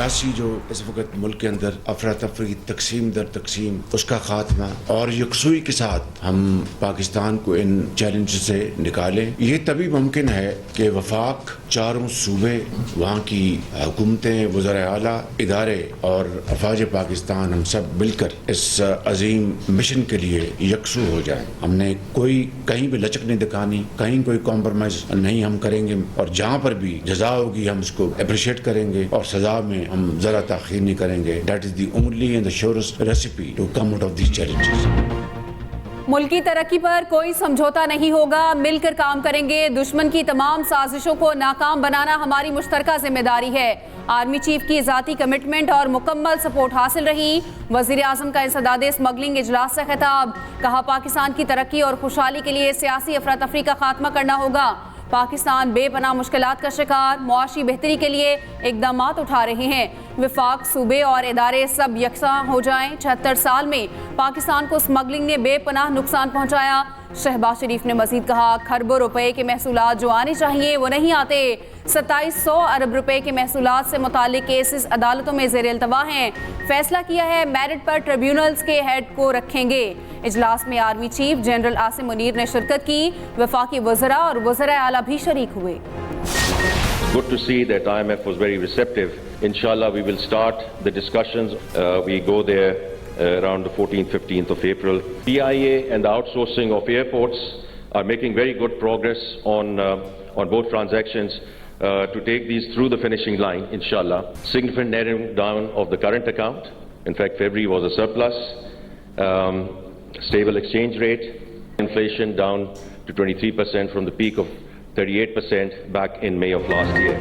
सियासी जो इस वक्त मुल्क के अंदर अफरा तफरी, तकसीम दर तकसीम, उसका खात्मा और यकसुई के साथ हम पाकिस्तान को इन चैलेंज से निकालें। ये तभी मुमकिन है कि वफाक, चारों सूबे, वहाँ की हुकूमतें, वज़राए आला, इदारे और अफवाज पाकिस्तान, हम सब मिलकर इस अजीम मिशन के लिए यकसू हो जाए। हमने कोई कहीं भी लचक नहीं दिखानी, कहीं कोई कॉम्प्रोमाइज नहीं हम करेंगे, और जहाँ पर भी जजा होगी हम उसको अप्रिशिएट करेंगे और सजा में हम जरा ताखीर नहीं करेंगे। That is the only and the surest recipe to come out of these challenges. मुल्क की तरक्की पर कोई समझौता नहीं होगा, मिलकर काम करेंगे। दुश्मन की तमाम साजिशों को नाकाम बनाना हमारी मुश्तरका जिम्मेदारी है। आर्मी चीफ की ज़ाती कमिटमेंट और मुकम्मल सपोर्ट हासिल रही। वज़ीर आज़म का इंसदादे स्मगलिंग इजलास से खिताब, कहा पाकिस्तान की तरक्की और खुशहाली के लिए सियासी अफरा तफरी का खात्मा करना होगा। पाकिस्तान बेपनाह मुश्किलात का शिकार, मुआशी बेहतरी के लिए इक़दामात उठा रहे हैं। विफाक, सूबे और इदारे सब यकसा हो जाएं। 76 साल में पाकिस्तान को स्मगलिंग ने बेपनाह नुकसान पहुंचाया। शहबाज शरीफ ने मजीद कहा, खरबों रुपए के महसूलात जो आने चाहिए वो नहीं आते। 2700 अरब रुपए के महसूलात से मुतालिक केसेस अदालतों में ज़ेर इल्तवा हैं। फैसला किया है मेरिट पर ट्रिब्यूनल्स के हेड को रखेंगे। इजलास में army chief general Asim Munir ने शिरकत की। वफाकी वज़रा और वज़राए आला भी शरीक हुए। Good to see that IMF was very receptive. Inshallah, we will start the discussions. We go there around the 14th, 15th of April. PIA and the outsourcing of airports are making very good progress on both transactions to take these through the finishing line, inshallah. Significant narrowing down of the current account. In fact, February was a surplus. Stable exchange rate. Inflation down to 23% from the peak of 38% back in May of last year.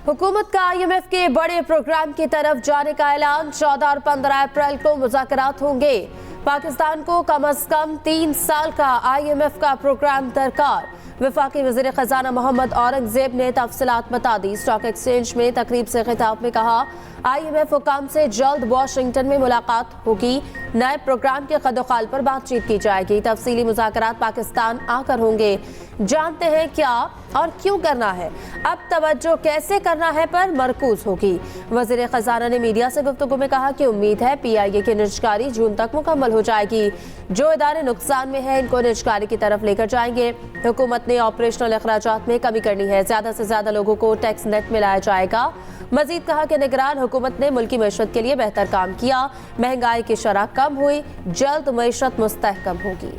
हुकूमत का IMF के बड़े programme की तरफ जाने का ऐलान। 14 और 15 अप्रैल को मुज़ाकरात होंगे। पाकिस्तान को कम अज कम 3 साल का IMF का प्रोग्राम दरकार। वफाकी वज़ीर ख़ज़ाना मोहम्मद औरंगज़ेब ने तफसीलात बता दी। स्टॉक एक्सचेंज में तकरीब से खिताब में कहा, IMF हुकाम से जल्द वाशिंगटन में मुलाकात होगी। नए प्रोग्राम के कदोखाल पर बातचीत की जाएगी। तफसीली मुज़ाकरात पाकिस्तान आकर होंगे। जानते हैं क्या और क्यों करना है, अब तवज्जो कैसे करना है पर मरकूज होगी। वज़ीर ख़ज़ाना ने मीडिया से गुफ्तगू में कहा कि उम्मीद है PIA की निजकारी जून तक मुकम्मल हो जाएगी। जो इदारे नुकसान में हैं इनको निजकारी की तरफ लेकर जाएंगे। हुकूमत ने ऑपरेशनल अखराजात में कमी करनी है। ज़्यादा से ज़्यादा लोगों को टैक्स नेट में लाया जाएगा। मजीद कहा कि निगरान हुकूमत ने मुल्की मईशत के लिए बेहतर काम किया। महंगाई की शरह कम हुई, जल्द मईशत मुस्तहकम होगी।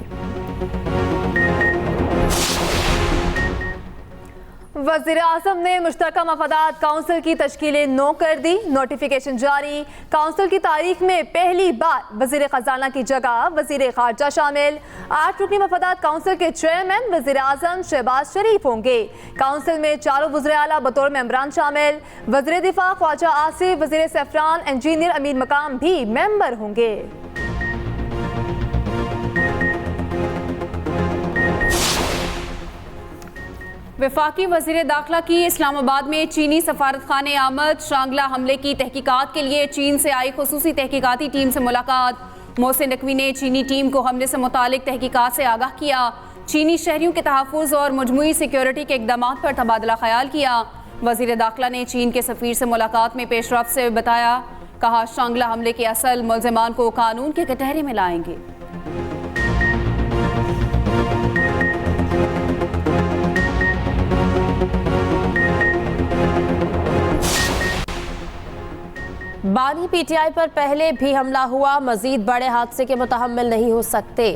वज़ीर आज़म ने मुश्तरका मफादात काउंसिल की तश्कील 9 कर दी। नोटिफिकेशन जारी। काउंसिल की तारीख में पहली बार वज़ीर ख़ज़ाना की जगह वज़ीर ख़ारजा शामिल। 8 रुकनी मफादात काउंसिल के चेयरमैन वज़ीर आज़म शहबाज शरीफ होंगे। काउंसिल में 4 वज़ीर आला बतौर मेंबरान शामिल। वज़ीर दिफा ख्वाजा आसिफ, वज़ीर सफ़रान, इंजीनियर अमीन मकाम भी मेंबर होंगे। वफाकी वज़ीर दाखिला की इस्लामाबाद में चीनी सफारत खाने आमद। शांगला हमले की तहकीकात के लिए चीन से आई खुसूसी तहकीकाती टीम से मुलाकात। मोहसिन नकवी ने चीनी टीम को हमले से मुतालिक तहकीकात से आगाह किया। चीनी शहरियों के तहफ़्फ़ुज़ और मजमूई सिक्योरिटी के इक़दामात पर तबादला ख्याल किया। वज़ीर दाखिला ने चीन के सफ़ीर से मुलाकात में पेशरफ्त से बताया। कहा, शांगला हमले के असल मुल्ज़िमान को कानून के कटहरे में लाएंगे। बानी PTI पर पहले भी हमला हुआ, मजीद बड़े हादसे के मुतहम्मिल नहीं हो सकते।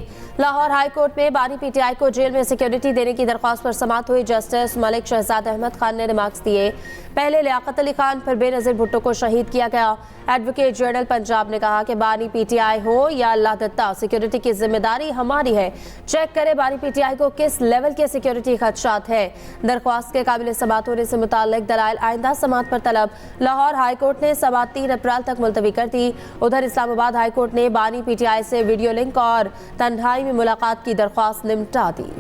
लाहौर हाई कोर्ट में बानी PTI को जेल में सिक्योरिटी देने की दरख्वास्त पर समाअत हुई। जस्टिस मलिक शहजाद अहमद खान ने रिमार्क्स दिए। पहले लियाकत अली खान फिर बेनज़ीर भुट्टो को शहीद किया गया। एडवोकेट जनरल पंजाब ने कहा कि बानी PTI हो या अल्लाह दत्ता, सिक्योरिटी की जिम्मेदारी हमारी है। चेक करें बानी PTI को किस लेवल के सिक्योरिटी खदशात है। दरख्वास्त के काबिल समाअत होने से मुताल्लिक दलाइल आइंदा समाअत पर तलब। लाहौर हाई कोर्ट ने समाअत 3 अप्रैल तक मुलतवी कर दी। उधर इस्लामाबाद हाई कोर्ट ने बानी PTI से वीडियो लिंक और तन्हाई में मुलाकात की दरख्वास्त निपटा दी।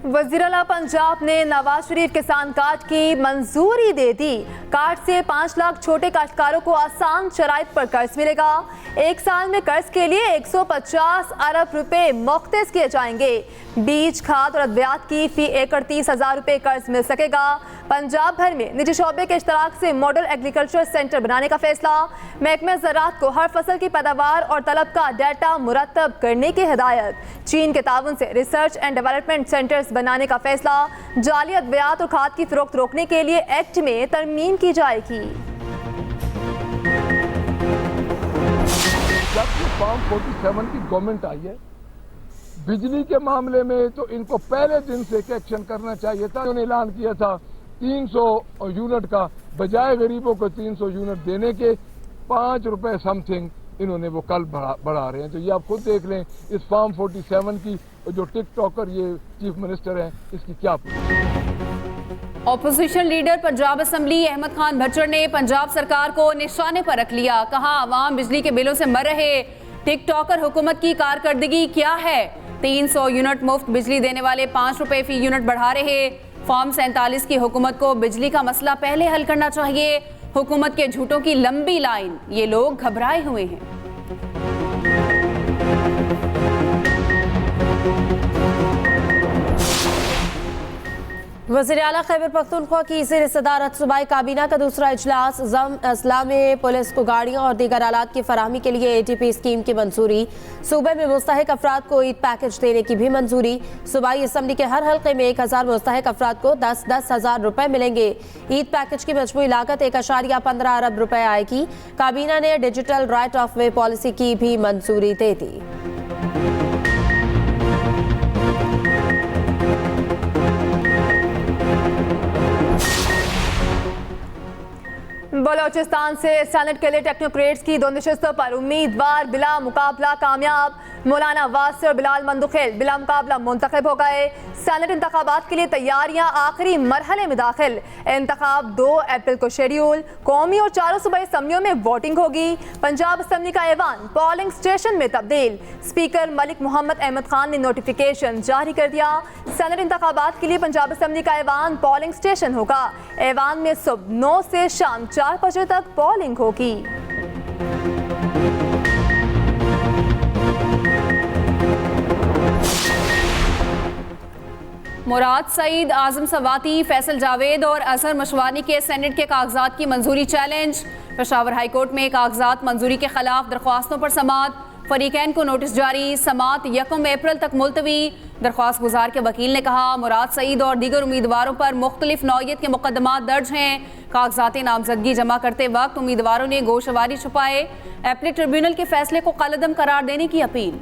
वज़ीर आला पंजाब ने नवाज शरीफ किसान कार्ड की मंजूरी दे दी। कार्ड से 5 लाख छोटे काश्तकारों को आसान शराइत पर कर्ज मिलेगा। 1 साल में कर्ज के लिए 150 अरब रुपए मुख्तस किए जाएंगे। बीज, खाद और अद्वियात की फी एकड़ 30,000 रुपए कर्ज मिल सकेगा। पंजाब भर में निजी शोबे के इश्तराक से मॉडल एग्रीकल्चर सेंटर बनाने का फैसला। महकमे ज़राअत को हर फसल की पैदावार और तलब का डाटा मुरतब करने की हिदायत। चीन के ताउन से रिसर्च एंड डेवलपमेंट सेंटर्स बनाने का फैसला। जाली अद्वियात और खाद की फरोख्त रोकने के लिए एक्ट में तरमीम की जाएगी। जब फॉर्म 47 की गवर्नमेंट आई है, बिजली के मामले में तो इनको पहले दिन से एक्शन करना चाहिए था। उन्होंने ऐलान किया था 300 यूनिट का, बजाय गरीबों को 300 यूनिट देने के 5 रुपए समथिंग इन्होंने वो कल बढ़ा रहे हैं। तो ये आप खुद देख लें इस फॉर्म 47 की जो टिकटॉकर ये चीफ मिनिस्टर हैं, इसकी क्या opposition leader Punjab assembly Ahmad Khan Bhachar ने पंजाब सरकार को निशाने पर रख लिया। कहा, आवाम बिजली के बिलों से मर रहे, टिकटॉकर हुकूमत की कारकर्दगी क्या है। 300 यूनिट मुफ्त बिजली देने वाले 5 रुपए फी यूनिट बढ़ा रहे। फॉर्म 47 की हुकूमत को बिजली का मसला पहले हल करना चाहिए। हुकूमत के झूठों की लंबी लाइन, ये लोग घबराए हुए हैं। वज़ीर आला खैबर पख्तूनख्वा की ज़ेर सदारत सूबाई काबीना का दूसरा इजलास। ज़म अजला में पुलिस को गाड़ियाँ और दीगर आलात की फराहमी के लिए ATP स्कीम की मंजूरी। सूबे में मुस्तहिक अफराद को ईद पैकेज देने की भी मंजूरी। सूबाई असम्बली के हर हल्के में 1000 मुस्तहिक अफराद को 10-10 हज़ार रुपए मिलेंगे। ईद पैकेज की मजमूई लागत 1.15 अरब रुपए आएगी। काबीना ने digital right of way policy की भी मंजूरी दे दी। बलोचिस्तान से सेनेट के लिए टेक्नोक्रेट्स की 2 नशस्तों पर उम्मीदवार बिला मुकाबला कामयाब। मौलाना वासिर और बिलाल मंदुखेल बिला मुकाबला मुंतखब हो गए। सेनेट इंतखाबात के लिए तैयारियां आखिरी मरहले में दाखिल। इंतखाब 2 अप्रैल को शेड्यूल। कौमी और 4 सूबाई असम्बलियों में वोटिंग होगी। पंजाब असम्बली का ऐवान पोलिंग स्टेशन में तब्दील। स्पीकर मलिक मोहम्मद अहमद खान ने नोटिफिकेशन जारी कर दिया। सेनेट इंतखाबात के लिए पंजाब असम्बली का ऐवान पोलिंग स्टेशन होगा। ऐवान में सुबह 9 से शाम 4 बजे तक पोलिंग होगी। मुराद सईद, आजम सवाती, फैसल जावेद और अजहर मशवानी के सेनेट के कागजात की मंजूरी चैलेंज। पेशावर हाई कोर्ट में कागजात मंजूरी के खिलाफ दरख्वास्तों पर समाअत। फरीकैन को नोटिस जारी। समाअत 1 अप्रैल तक मुलतवी। दरख्वास्त गुजार के वकील ने कहा, मुराद सईद और दीगर उम्मीदवारों पर मुख्तलिफ नौयत के मुकदमात दर्ज हैं। कागजात नामजदगी जमा करते वक्त उम्मीदवारों ने गोशवारी छुपाए। अपील ट्रिब्यूनल के फैसले को कलअदम करार देने की अपील।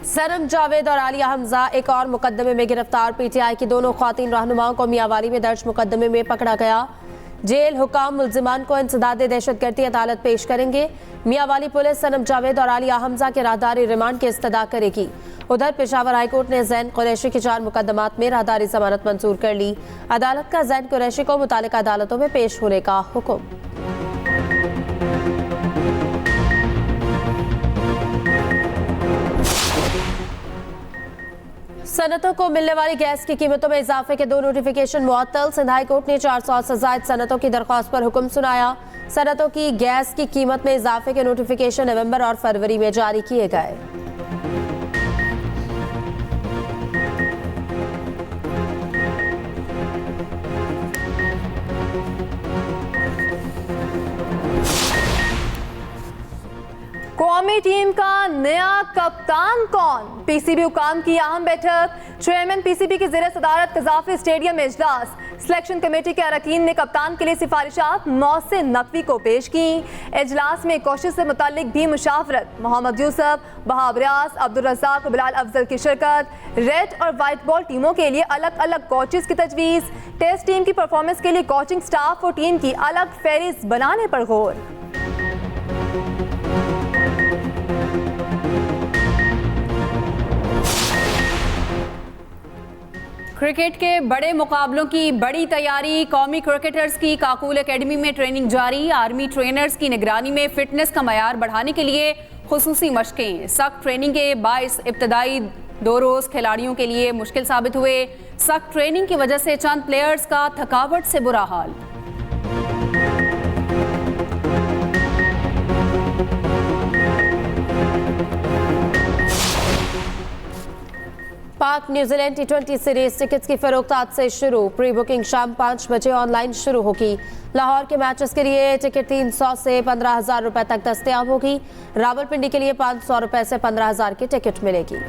सनम जावेद और आलिया हमजा एक और मुकदमे में गिरफ्तार। PTI की दोनों ख्वातीन रहनुमाओं को मियांवाली में दर्ज मुकदमे में पकड़ा गया। जेल हुकाम मुल्जिमान को इंसदाद दहशतगर्दी अदालत पेश करेंगे। मियांवाली पुलिस सनम जावेद और आलिया हमजा के राहदारी रिमांड की इस्तदा करेगी। उधर पेशावर हाईकोर्ट ने जैन कुरैशी की 4 मुकदमात में राहदारी जमानत मंजूर कर ली। अदालत का जैन कुरैशी को मुतालिका अदालतों में पेश होने का हुक्म। सनतों को मिलने वाली गैस की कीमतों में इजाफे के 2 नोटिफिकेशन मुअत्तल। सिंध हाई कोर्ट ने 400 से ज़ायद सनतों की दरख्वास्त पर हुक्म सुनाया। सनतों की गैस की कीमत में इजाफे के नोटिफिकेशन नवंबर और फरवरी में जारी किए गए। कौमी टीम का नया कप्तान कौन? PCB हुकाम की अहम बैठक। चेयरमैन PCB की ज़ेर सदारत कज़ाफ़ी स्टेडियम में इजलास। सिलेक्शन कमेटी के अरकान ने कप्तान के लिए सिफारिशात मोहसिन नकवी को पेश की। इजलास में कोशिश से मुतालिक भी मुशावरत। मोहम्मद यूसुफ, बहाब रियाज, अब्दुल रज़ाक और बिलाल अफजल की शिरकत। रेड और वाइट बॉल टीमों के लिए अलग अलग कोचेस की तजवीज़। टेस्ट टीम की परफॉर्मेंस के लिए कोचिंग स्टाफ और टीम की अलग फहरिस्त बनाने पर गौर। क्रिकेट के बड़े मुकाबलों की बड़ी तैयारी। कौमी क्रिकेटर्स की काकूल एकेडमी में ट्रेनिंग जारी। आर्मी ट्रेनर्स की निगरानी में फिटनेस का मयार बढ़ाने के लिए खुसूसी मशकें। सख्त ट्रेनिंग के बाइस इब्तदाई 2 रोज खिलाड़ियों के लिए मुश्किल साबित हुए। सख्त ट्रेनिंग की वजह से चंद प्लेयर्स का थकावट से बुरा हाल। पाक न्यूजीलैंड T20 सीरीज टिकट्स की फरोख्त आज से शुरू। प्री बुकिंग शाम 5 बजे ऑनलाइन शुरू होगी। लाहौर के मैचेस के लिए टिकट 300 से 15,000 रुपए तक दस्तयाब होगी। रावलपिंडी के लिए 500 रुपए से 15,000 की टिकट मिलेगी।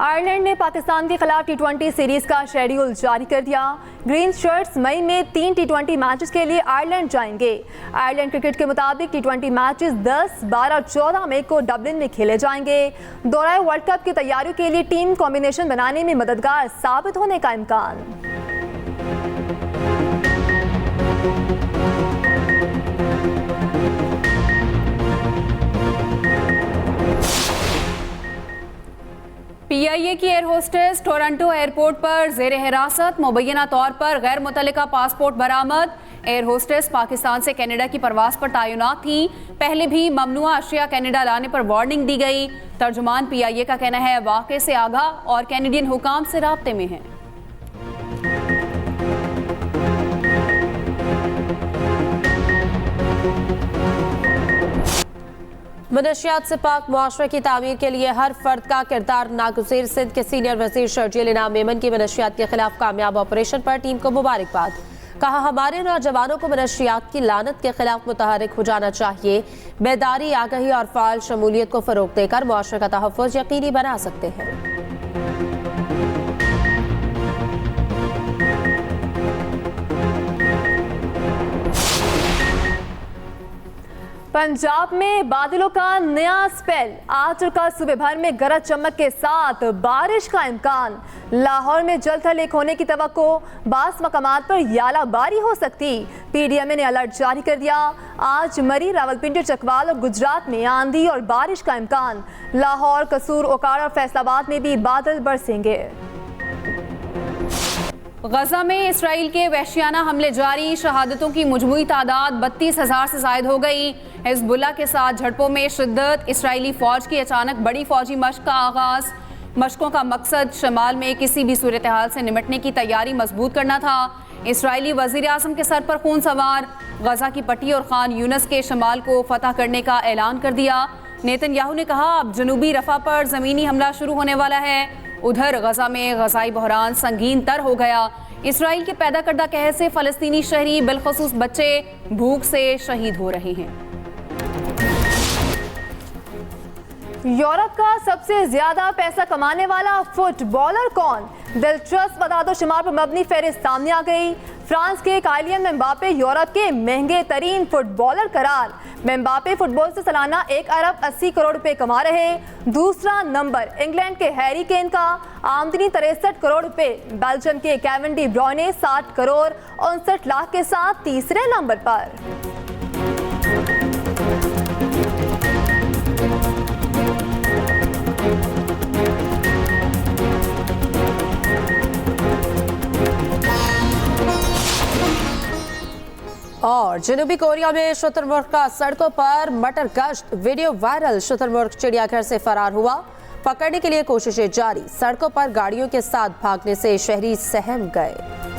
आयरलैंड ने पाकिस्तान के खिलाफ T20 सीरीज का शेड्यूल जारी कर दिया। ग्रीन शर्ट्स मई में 3 T20 मैचेस के लिए आयरलैंड जाएंगे। आयरलैंड क्रिकेट के मुताबिक T20 मैचेस 10, 12 और 14 मई को डबलिन में खेले जाएंगे। दौराए वर्ल्ड कप की तैयारियों के लिए टीम कॉम्बिनेशन बनाने में मददगार साबित होने का इम्कान। PIA की एयर होस्टेस टोरंटो एयरपोर्ट पर जेर हिरासत। मुबैना तौर पर गैर मुतल्लिका पासपोर्ट बरामद। एयर होस्टेस पाकिस्तान से कनाडा की परवास पर तैनात थी। पहले भी ममनुआ अशिया कनाडा लाने पर वार्निंग दी गई। तर्जुमान PIA का कहना है वाक़े से आगाह और कैनेडियन हुकाम से राब्ते में है। मनशियात से पाक मुआशरे की तामीर के लिए हर फर्द का किरदार नागुज़ीर। सिंध के सीनियर वजीर शर्जील इनाम मेमन की मनशियात के खिलाफ कामयाब ऑपरेशन पर टीम को मुबारकबाद। कहा हमारे नौजवानों को मनशियात की लानत के खिलाफ मुतहरिक हो जाना चाहिए। बेदारी, आगाही और फाल शमूलियत को फरोग देकर मुआशरे का तहफ़्फ़ुज़ यकीनी बना सकते हैं। पंजाब में बादलों का नया स्पेल। आज और कल सुबह भर में गरज चमक के साथ बारिश का इम्कान। लाहौर में जलथल एक होने की तवक्को। बास मकामात पर यालाबारी हो सकती। PDMA ने अलर्ट जारी कर दिया। आज मरी, रावलपिंडी, चकवाल और गुजरात में आंधी और बारिश का इम्कान। लाहौर, कसूर, ओकाड़ा और फैसलाबाद में भी बादल बरसेंगे। गजा में इसराइल के वहशियाना हमले जारी। शहादतों की मजमूई तादाद 32,000 से जायद हो गई। हिजबुल्लाह के साथ झड़पों में शिद्दत। इसराइली फौज की अचानक बड़ी फौजी मशक का आगाज। मशकों का मकसद शमाल में किसी भी सूरत हाल से निपटने की तैयारी मजबूत करना था। इसराइली वजीर आज़म के सर पर खून सवार। गजा की पट्टी और खान यूनस के शमाल को फतह करने का ऐलान कर दिया। नेतन्याहू ने कहा अब जनूबी रफा पर ज़मीनी हमला शुरू होने वाला है। उधर गजा में गजाई बहरान संगीन तर हो गया। इसराइल के पैदा करदा कहर से फलस्तीनी शहरी बिलखसूस बच्चे भूख से शहीद हो रहे हैं। यूरोप का सबसे ज्यादा पैसा कमाने वाला फुटबॉलर कौन? दिलचस्प अदादोशुमार पर मबनी फहरिस्त सामने आ गई। फ्रांस के काइलियन एम्बापे यूरोप के महंगे तरीन फुटबॉलर करार। एम्बापे फुटबॉल से सालाना 1 अरब 80 करोड़ रुपए कमा रहे। दूसरा नंबर इंग्लैंड के हैरी केन का, आमदनी 63 करोड़ रुपए। बेल्जियम के केविन डी ब्रुयने 60 करोड़ 59 लाख के साथ तीसरे नंबर पर। और जनूबी कोरिया में शुतुरमुर्ग का सड़कों पर मटर गश्त, वीडियो वायरल। शुतुरमुर्ग चिड़ियाघर से फरार हुआ। पकड़ने के लिए कोशिशें जारी। सड़कों पर गाड़ियों के साथ भागने से शहरी सहम गए।